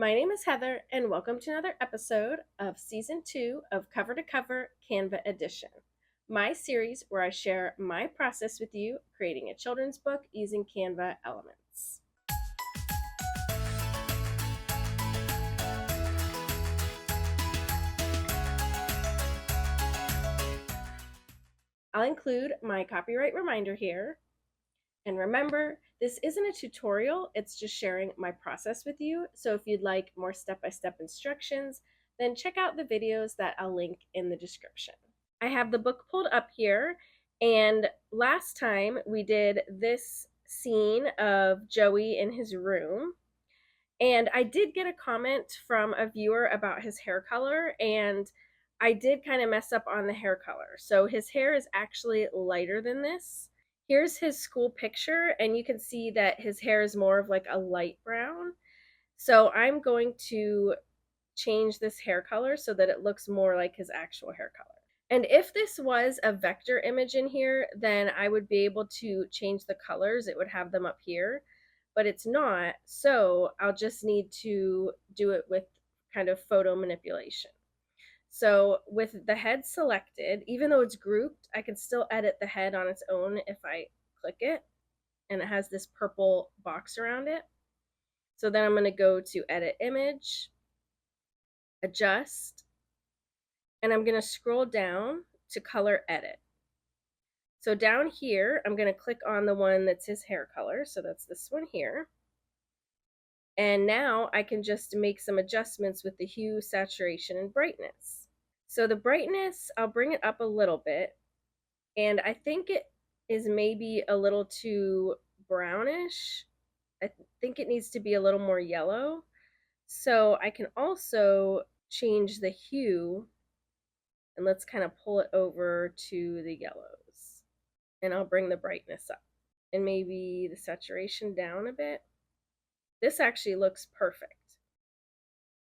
My name is Heather, and welcome to another episode of Season 2 of Cover to Cover Canva Edition, my series where I share my process with you creating a children's book using Canva elements. I'll include my copyright reminder here. And remember, this isn't a tutorial, it's just sharing my process with you. So if you'd like more step-by-step instructions, then check out the videos that I'll link in the description. I have the book pulled up here, and last time we did this scene of Joey in his room. And I did get a comment from a viewer about his hair color, and I did kind of mess up on the hair color. So his hair is actually lighter than this. Here's his school picture, and you can see that his hair is more of like a light brown. So I'm going to change this hair color so that it looks more like his actual hair color. And if this was a vector image in here, then I would be able to change the colors. It would have them up here, but it's not. So I'll just need to do it with kind of photo manipulation. So with the head selected, even though it's grouped, I can still edit the head on its own if I click it, and it has this purple box around it. So then I'm going to go to edit image, adjust, and I'm going to scroll down to color edit. So down here, I'm going to click on the one that's his hair color. So that's this one here. And now I can just make some adjustments with the hue, saturation, and brightness. So the brightness, I'll bring it up a little bit. And I think it is maybe a little too brownish. I think it needs to be a little more yellow. So I can also change the hue, and let's kind of pull it over to the yellows. And I'll bring the brightness up and maybe the saturation down a bit. This actually looks perfect.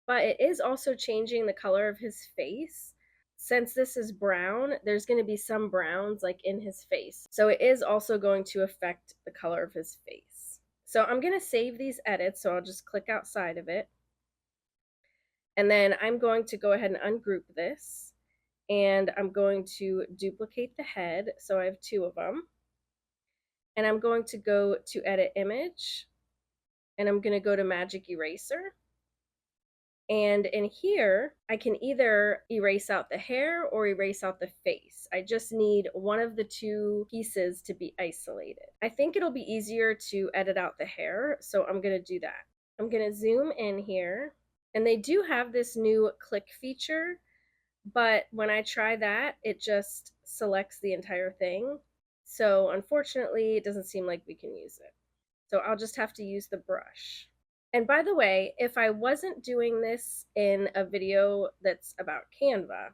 But it is also changing the color of his face. Since this is brown, there's going to be some browns like in his face. So it is also going to affect the color of his face. So I'm going to save these edits, so I'll just click outside of it. And then I'm going to go ahead and ungroup this. And I'm going to duplicate the head, so I have two of them. And I'm going to go to edit image, and I'm going to go to magic eraser. And in here, I can either erase out the hair or erase out the face. I just need one of the two pieces to be isolated. I think it'll be easier to edit out the hair, so I'm going to do that. I'm going to zoom in here, and they do have this new click feature, but when I try that, it just selects the entire thing. So unfortunately, it doesn't seem like we can use it. So I'll just have to use the brush. And by the way, if I wasn't doing this in a video that's about Canva,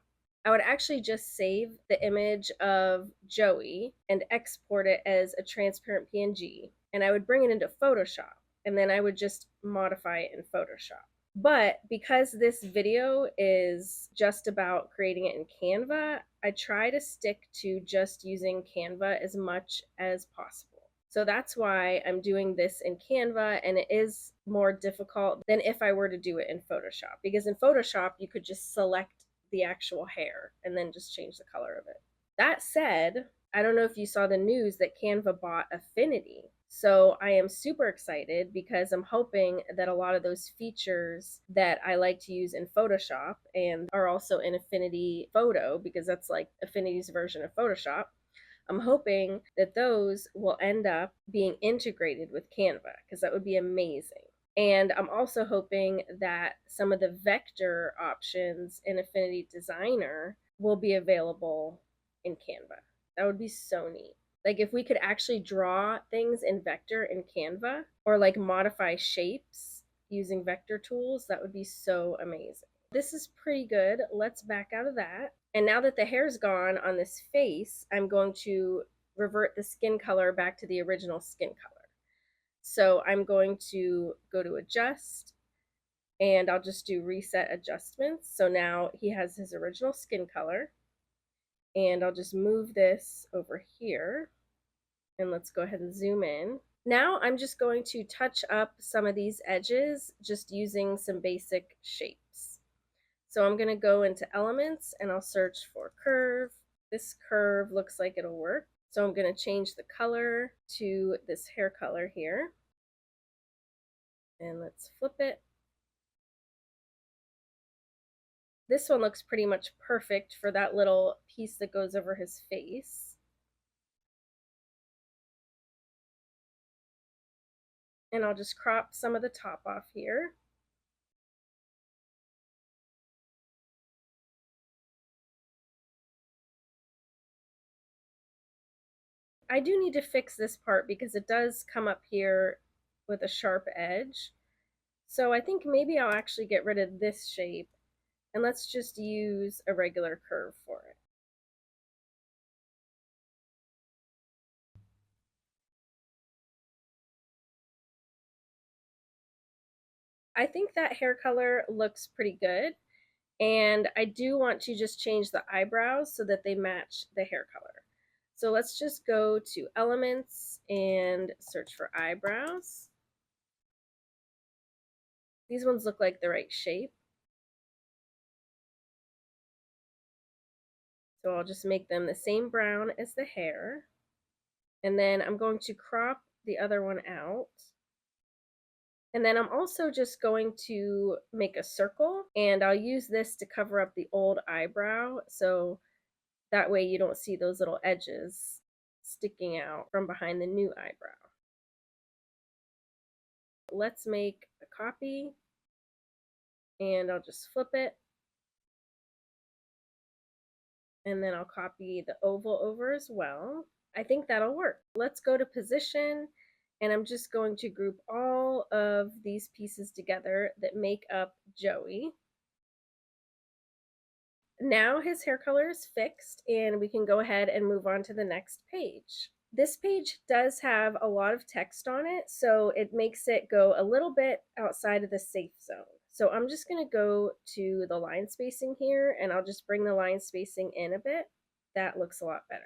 I would actually just save the image of Joey and export it as a transparent PNG, and I would bring it into Photoshop, and then I would just modify it in Photoshop. But because this video is just about creating it in Canva, I try to stick to just using Canva as much as possible. So that's why I'm doing this in Canva, and it is more difficult than if I were to do it in Photoshop, because in Photoshop you could just select the actual hair and then just change the color of it. That said, I don't know if you saw the news that Canva bought Affinity. So I am super excited because I'm hoping that a lot of those features that I like to use in Photoshop and are also in Affinity Photo, because that's like Affinity's version of Photoshop, I'm hoping that those will end up being integrated with Canva, because that would be amazing. And I'm also hoping that some of the vector options in Affinity Designer will be available in Canva. That would be so neat. Like if we could actually draw things in vector in Canva, or like modify shapes using vector tools, that would be so amazing. This is pretty good. Let's back out of that. And now that the hair's gone on this face, I'm going to revert the skin color back to the original skin color. So I'm going to go to adjust, and I'll just do reset adjustments. So now he has his original skin color. And I'll just move this over here, and let's go ahead and zoom in. Now I'm just going to touch up some of these edges just using some basic shapes. So I'm going to go into elements and I'll search for curve. This curve looks like it'll work. So I'm going to change the color to this hair color here. And let's flip it. This one looks pretty much perfect for that little piece that goes over his face. And I'll just crop some of the top off here. I do need to fix this part because it does come up here with a sharp edge. So I think maybe I'll actually get rid of this shape and let's just use a regular curve for it. I think that hair color looks pretty good. And I do want to just change the eyebrows so that they match the hair color. So let's just go to elements and search for eyebrows. These ones look like the right shape. So I'll just make them the same brown as the hair. And then I'm going to crop the other one out. And then I'm also just going to make a circle, and I'll use this to cover up the old eyebrow. So that way you don't see those little edges sticking out from behind the new eyebrow. Let's make a copy, and I'll just flip it. And then I'll copy the oval over as well. I think that'll work. Let's go to position, and I'm just going to group all of these pieces together that make up Joey. Now his hair color is fixed, and we can go ahead and move on to the next page. This page does have a lot of text on it, so it makes it go a little bit outside of the safe zone. So I'm just going to go to the line spacing here, and I'll just bring the line spacing in a bit. That looks a lot better.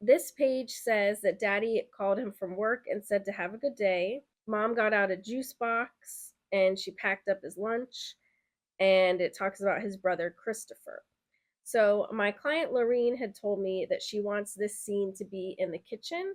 This page says that Daddy called him from work and said to have a good day. Mom got out a juice box and she packed up his lunch, and it talks about his brother Christopher. So my client Lorene had told me that she wants this scene to be in the kitchen,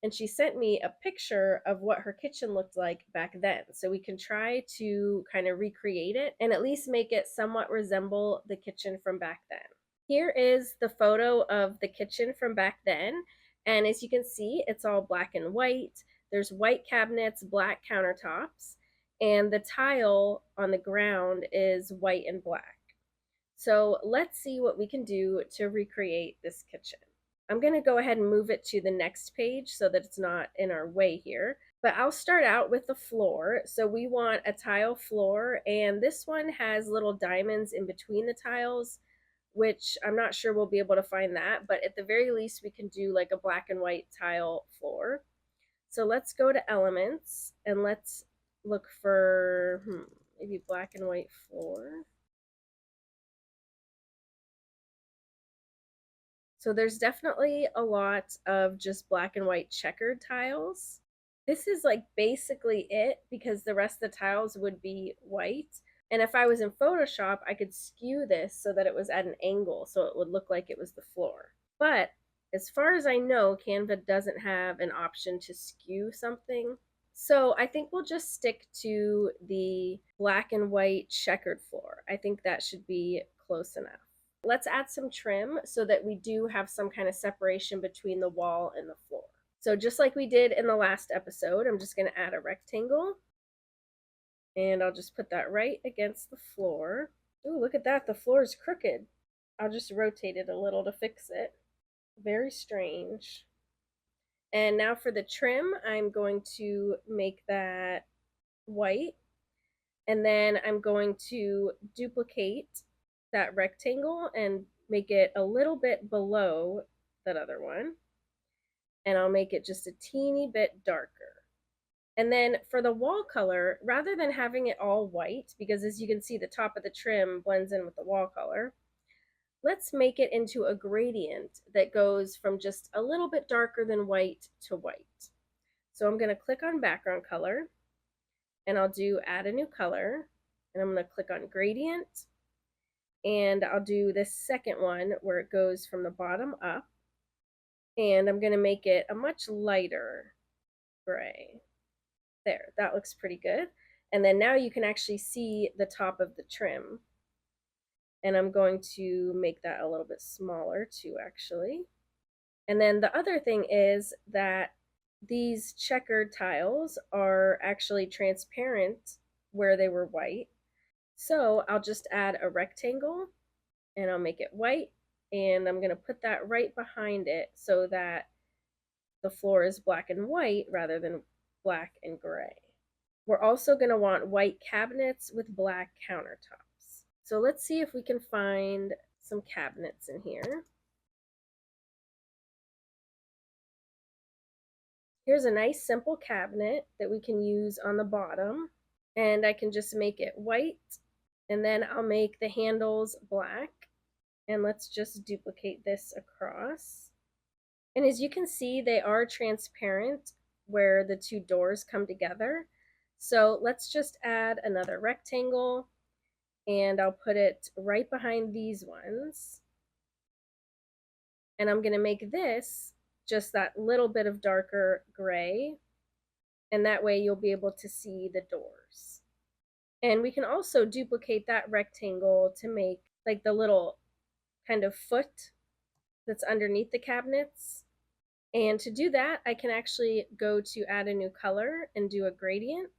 and she sent me a picture of what her kitchen looked like back then. So we can try to kind of recreate it and at least make it somewhat resemble the kitchen from back then. Here is the photo of the kitchen from back then, and as you can see, it's all black and white. There's white cabinets, black countertops, and the tile on the ground is white and black. So let's see what we can do to recreate this kitchen. I'm going to go ahead and move it to the next page so that it's not in our way here. But I'll start out with the floor. So we want a tile floor, and this one has little diamonds in between the tiles, which I'm not sure we'll be able to find that, but at the very least we can do like a black and white tile floor. So let's go to elements and let's look for maybe black and white floor. So there's definitely a lot of just black and white checkered tiles. This is like basically it because the rest of the tiles would be white. And if I was in Photoshop, I could skew this so that it was at an angle so it would look like it was the floor. But as far as I know, Canva doesn't have an option to skew something. So I think we'll just stick to the black and white checkered floor. I think that should be close enough. Let's add some trim so that we do have some kind of separation between the wall and the floor. So just like we did in the last episode, I'm just going to add a rectangle, and I'll just put that right against the floor. Ooh, look at that, the floor is crooked. I'll just rotate it a little to fix it. Very strange. And now for the trim, I'm going to make that white, and then I'm going to duplicate that rectangle and make it a little bit below that other one, and I'll make it just a teeny bit darker. And then for the wall color, rather than having it all white, because as you can see the top of the trim blends in with the wall color, let's make it into a gradient that goes from just a little bit darker than white to white. So I'm going to click on background color, and I'll do add a new color, and I'm going to click on gradient, and I'll do this second one where it goes from the bottom up, and I'm going to make it a much lighter gray. There, that looks pretty good. And then now you can actually see the top of the trim. And I'm going to make that a little bit smaller too, actually. And then the other thing is that these checkered tiles are actually transparent where they were white. So I'll just add a rectangle and I'll make it white, and I'm going to put that right behind it so that the floor is black and white rather than black and gray. We're also going to want white cabinets with black countertops. So let's see if we can find some cabinets in here. Here's a nice simple cabinet that we can use on the bottom, and I can just make it white, and then I'll make the handles black, and let's just duplicate this across. And as you can see, they are transparent where the two doors come together. So let's just add another rectangle, and I'll put it right behind these ones. And I'm going to make this just that little bit of darker gray, and that way you'll be able to see the doors. And we can also duplicate that rectangle to make like the little kind of foot that's underneath the cabinets. And to do that, I can actually go to add a new color and do a gradient.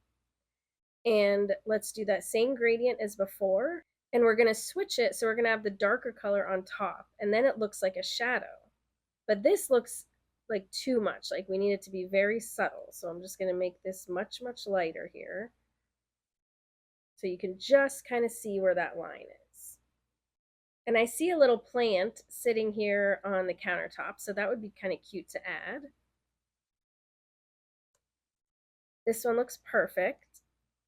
And let's do that same gradient as before. And we're going to switch it, so we're going to have the darker color on top, and then it looks like a shadow. But this looks like too much, like we need it to be very subtle. So I'm just going to make this much, much lighter here. So you can just kind of see where that line is. And I see a little plant sitting here on the countertop, so that would be kind of cute to add. This one looks perfect.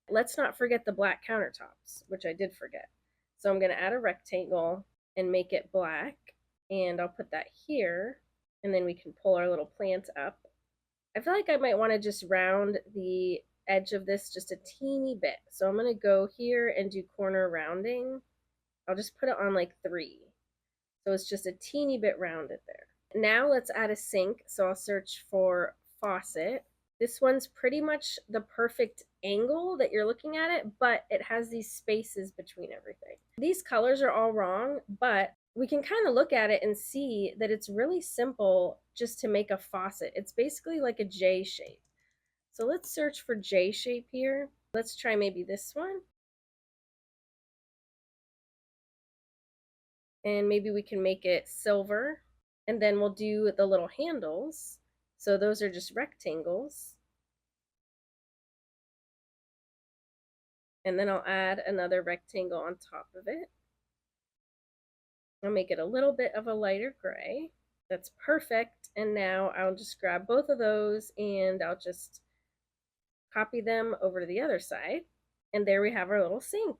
Let's not forget the black countertops, which I did forget. So I'm going to add a rectangle and make it black, and I'll put that here, and then we can pull our little plant up. I feel like I might want to just round the edge of this just a teeny bit. So I'm going to go here and do corner rounding. I'll just put it on like 3. So it's just a teeny bit rounded there. Now let's add a sink. So I'll search for faucet. This one's pretty much the perfect angle that you're looking at it, but it has these spaces between everything. These colors are all wrong, but we can kind of look at it and see that it's really simple just to make a faucet. It's basically like a J shape. So let's search for J shape here. Let's try maybe this one. And maybe we can make it silver. And then we'll do the little handles. So those are just rectangles. And then I'll add another rectangle on top of it. I'll make it a little bit of a lighter gray. That's perfect. And now I'll just grab both of those and I'll just copy them over to the other side. And there we have our little sink.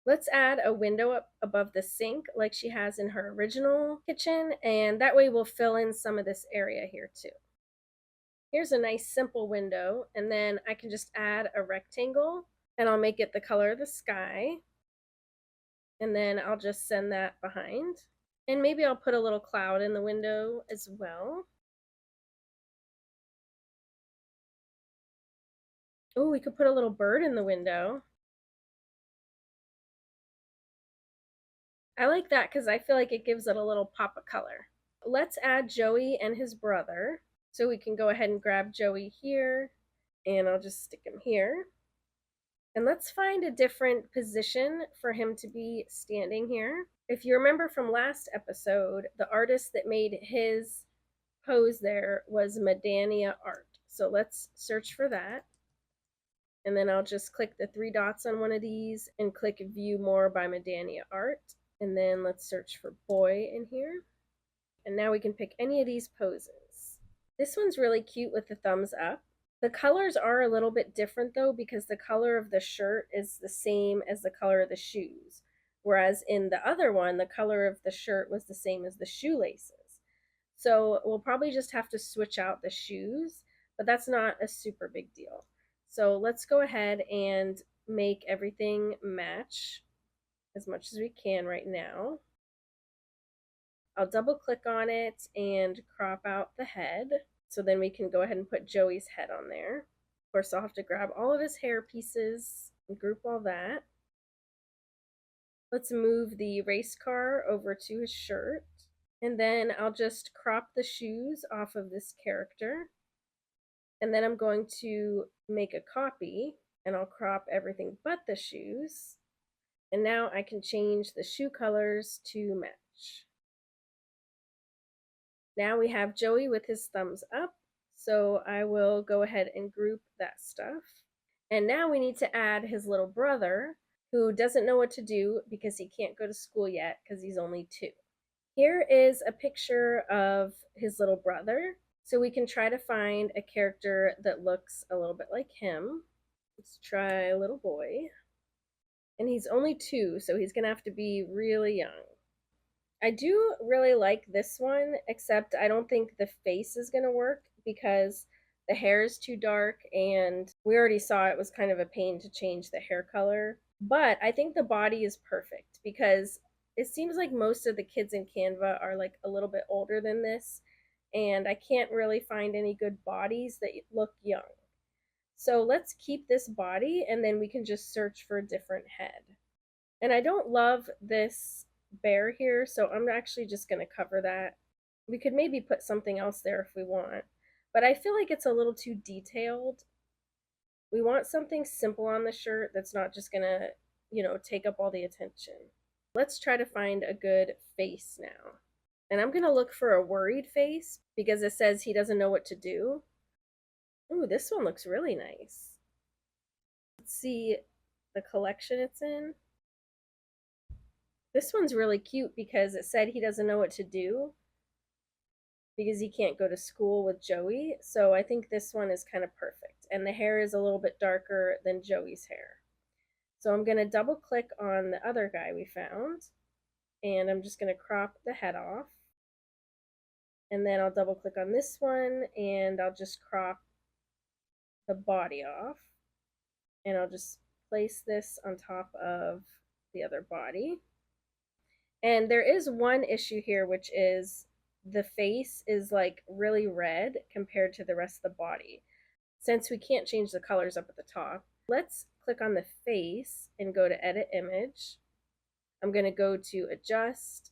Let's add a window up above the sink like she has in her original kitchen, and that way we'll fill in some of this area here too. Here's a nice simple window, and then I can just add a rectangle, and I'll make it the color of the sky, and then I'll just send that behind. And maybe I'll put a little cloud in the window as well. Oh, we could put a little bird in the window. I like that because I feel like it gives it a little pop of color. Let's add Joey and his brother. So we can go ahead and grab Joey here, and I'll just stick him here. And let's find a different position for him to be standing here. If you remember from last episode, the artist that made his pose there was Medania Art. So let's search for that. And then I'll just click the 3 dots on one of these and click View More by Medania Art. And then let's search for boy in here. And now we can pick any of these poses. This one's really cute with the thumbs up. The colors are a little bit different though, because the color of the shirt is the same as the color of the shoes. Whereas in the other one, the color of the shirt was the same as the shoelaces. So we'll probably just have to switch out the shoes, but that's not a super big deal. So let's go ahead and make everything match as much as we can right now. I'll double click on it and crop out the head. So then we can go ahead and put Joey's head on there. Of course, I'll have to grab all of his hair pieces and group all that. Let's move the race car over to his shirt. And then I'll just crop the shoes off of this character. And then I'm going to make a copy and I'll crop everything but the shoes. And now I can change the shoe colors to match. Now we have Joey with his thumbs up. So I will go ahead and group that stuff. And now we need to add his little brother, who doesn't know what to do because he can't go to school yet because he's only 2. Here is a picture of his little brother. So we can try to find a character that looks a little bit like him. Let's try little boy. And he's only 2, so he's going to have to be really young. I do really like this one, except I don't think the face is going to work because the hair is too dark, and we already saw it was kind of a pain to change the hair color. But I think the body is perfect because it seems like most of the kids in Canva are like a little bit older than this, and I can't really find any good bodies that look young. So let's keep this body, and then we can just search for a different head. And I don't love this bear here, so I'm actually just going to cover that. We could maybe put something else there if we want, but I feel like it's a little too detailed. We want something simple on the shirt that's not just going to, take up all the attention. Let's try to find a good face now. And I'm going to look for a worried face because it says he doesn't know what to do. Ooh, this one looks really nice. Let's see the collection it's in. This one's really cute because it said he doesn't know what to do because he can't go to school with Joey. So I think this one is kind of perfect. And the hair is a little bit darker than Joey's hair. So I'm going to double click on the other guy we found. And I'm just going to crop the head off. And then I'll double click on this one and I'll just crop the body off. And I'll just place this on top of the other body. And there is one issue here, which is the face is like really red compared to the rest of the body. Since we can't change the colors up at the top, let's click on the face and go to edit image. I'm going to go to adjust.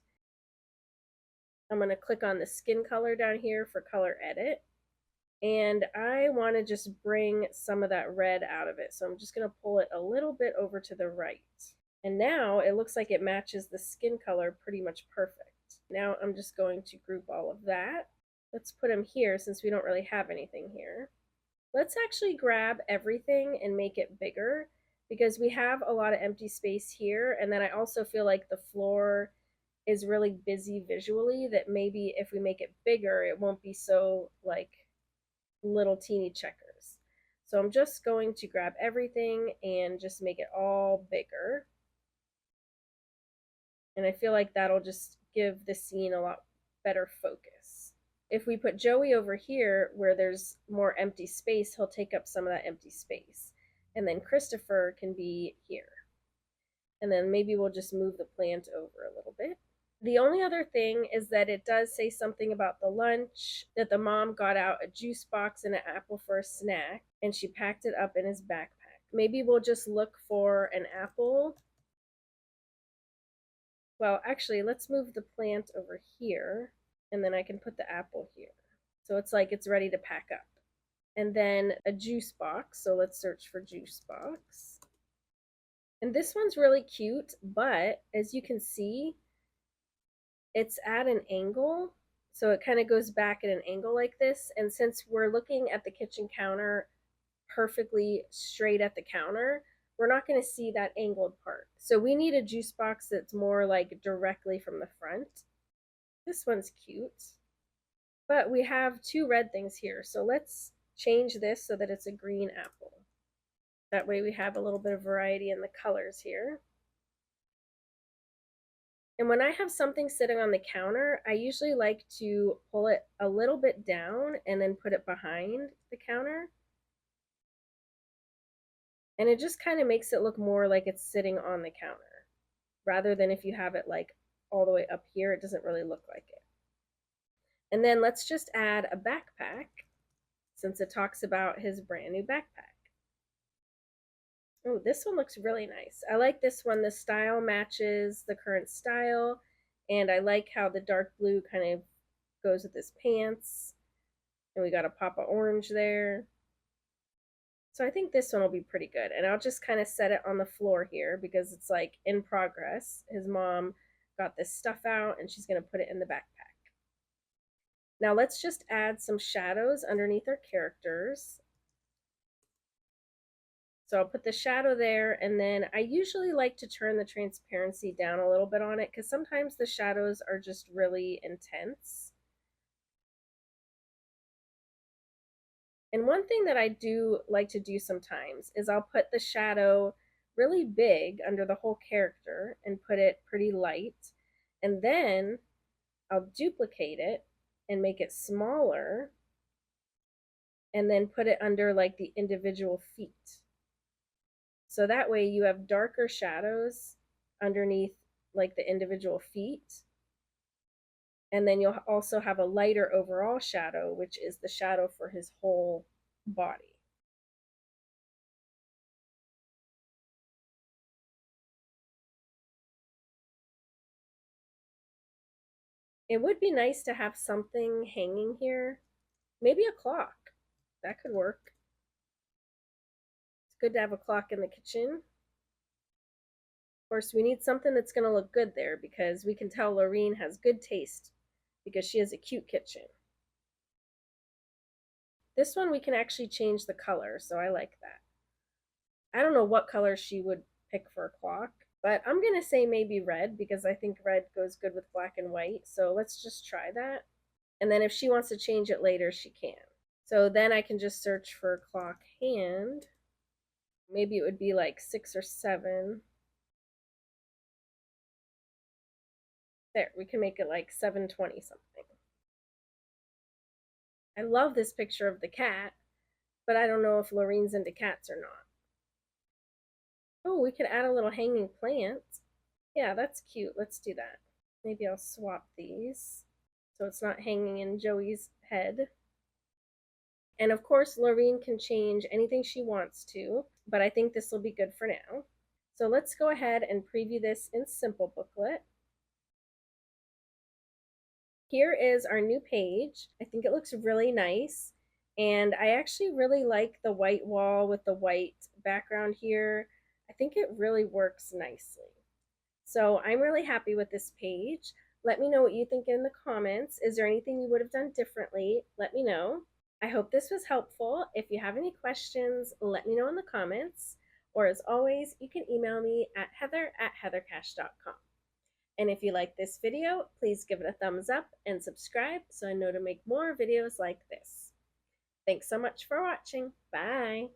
I'm going to click on the skin color down here for color edit. And I want to just bring some of that red out of it. So I'm just going to pull it a little bit over to the right. And now it looks like it matches the skin color pretty much perfect. Now I'm just going to group all of that. Let's put them here since we don't really have anything here. Let's actually grab everything and make it bigger because we have a lot of empty space here. And then I also feel like the floor is really busy visually, that maybe if we make it bigger, it won't be so like little teeny checkers. So I'm just going to grab everything and just make it all bigger. And I feel like that'll just give the scene a lot better focus. If we put Joey over here where there's more empty space, he'll take up some of that empty space. And then Christopher can be here. And then maybe we'll just move the plant over a little bit. The only other thing is that it does say something about the lunch, that the mom got out a juice box and an apple for a snack, and she packed it up in his backpack. Maybe we'll just look for an apple. Well, actually, let's move the plant over here, and then I can put the apple here. So it's like it's ready to pack up. And then a juice box, so let's search for juice box. And this one's really cute, but as you can see, it's at an angle. So it kind of goes back at an angle like this. And since we're looking at the kitchen counter perfectly straight at the counter, we're not going to see that angled part. So we need a juice box that's more like directly from the front. This one's cute, but we have 2 red things here. So let's change this so that it's a green apple. That way we have a little bit of variety in the colors here. And when I have something sitting on the counter, I usually like to pull it a little bit down and then put it behind the counter. And it just kind of makes it look more like it's sitting on the counter, rather than if you have it like all the way up here, it doesn't really look like it. And then let's just add a backpack, since it talks about his brand new backpack. Oh, this one looks really nice. I like this one. The style matches the current style, and I like how the dark blue kind of goes with his pants. And we got a pop of orange there. So I think this one will be pretty good. And I'll just kind of set it on the floor here because it's like in progress. His mom got this stuff out and she's going to put it in the backpack. Now let's just add some shadows underneath our characters. So I'll put the shadow there, and then I usually like to turn the transparency down a little bit on it because sometimes the shadows are just really intense. And one thing that I do like to do sometimes is I'll put the shadow really big under the whole character and put it pretty light. And then I'll duplicate it and make it smaller and then put it under like the individual feet. So that way you have darker shadows underneath like the individual feet. And then you'll also have a lighter overall shadow, which is the shadow for his whole body. It would be nice to have something hanging here. Maybe a clock. That could work. It's good to have a clock in the kitchen. Of course, we need something that's going to look good there because we can tell Lorene has good taste because she has a cute kitchen. This one we can actually change the color, so I like that. I don't know what color she would pick for a clock, but I'm going to say maybe red because I think red goes good with black and white. So let's just try that. And then if she wants to change it later, she can. So then I can just search for clock hand. Maybe it would be like 6 or 7. There, we can make it like 720 something. I love this picture of the cat, but I don't know if Lorene's into cats or not. Oh, we could add a little hanging plant. Yeah, that's cute. Let's do that. Maybe I'll swap these so it's not hanging in Joey's head. And of course, Lorene can change anything she wants to, but I think this will be good for now. So let's go ahead and preview this in Simplebooklet. Here is our new page. I think it looks really nice. And I actually really like the white wall with the white background here. I think it really works nicely. So I'm really happy with this page. Let me know what you think in the comments. Is there anything you would have done differently? Let me know. I hope this was helpful. If you have any questions, let me know in the comments. Or as always, you can email me at heather@heathercash.com. And if you like this video, please give it a thumbs up and subscribe so I know to make more videos like this. Thanks so much for watching. Bye.